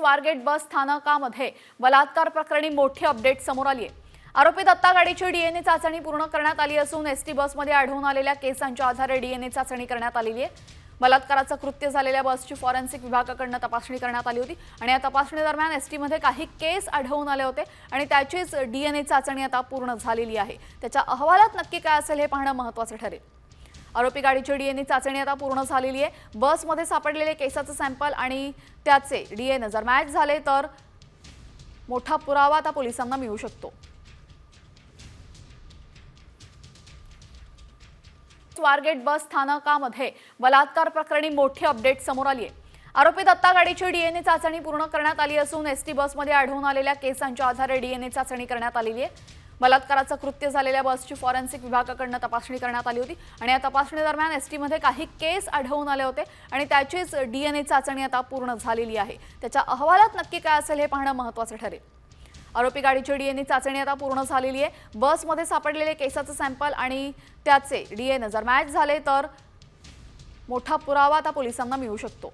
स्वारगेट बस स्थानकामध्ये बलात्कार प्रकरणी मोठी अपडेट समोर आली आहे। आरोपी दत्ता गाडीची डीएनए चाचणी पूर्ण करण्यात आली असून एसटी बसमध्ये आढळून आलेल्या केसांच्या आधारे डीएनए चाचणी करण्यात आलेली आहे। बलात्काराचं कृत्य झालेल्या बसची फॉरेन्सिक विभागाकडून तपासणी करण्यात आली होती आणि या तपासणी दरम्यान एसटी मध्ये काही केस आढळून आले होते आणि त्याचीच डीएनए चाचणी आता पूर्ण झालेली आहे। त्याच्या अहवालात नक्की काय असेल हे पाहणं महत्त्वाचं ठरेल। आरोपी गाडीची डीएनए चाचणी आता पूर्ण झालेली आहे। बसमध्ये सापडलेले केसाचे सॅम्पल आणि त्याचे डीएनए जर मॅच झाले तर मोठा पुरावा आता पोलिसांना मिळू शकतो। स्वारगेट बस स्थानकामध्ये बलात्कार प्रकरणी मोठी अपडेट समोर आली आहे। आरोपी दत्ता गाडीची डीएनए चाचणी पूर्ण करण्यात आली असून एसटी बसमध्ये आढळून आलेल्या केसांच्या आधारे डीएनए चाचणी करण्यात आलेली आहे। बलात्काराचं कृत्य झालेल्या बसची फॉरेन्सिक विभागाकडून तपासणी करण्यात आली होती आणि या तपासणी दरम्यान एसटी मध्ये काही केस आढळून आले होते आणि त्याचीच डीएनए चाचणी आता पूर्ण झालेली आहे। त्याच्या अहवालात नक्की काय असेल हे पाहणं महत्त्वाचं ठरेल। आरोपी गाडीची डीएनए चाचणी आता पूर्ण झालेली आहे। बसमध्ये सापडलेले केसाचे सॅम्पल आणि त्याचे डीएनए जर मॅच झाले तर मोठा पुरावा आता पोलिसांना मिळू शकतो।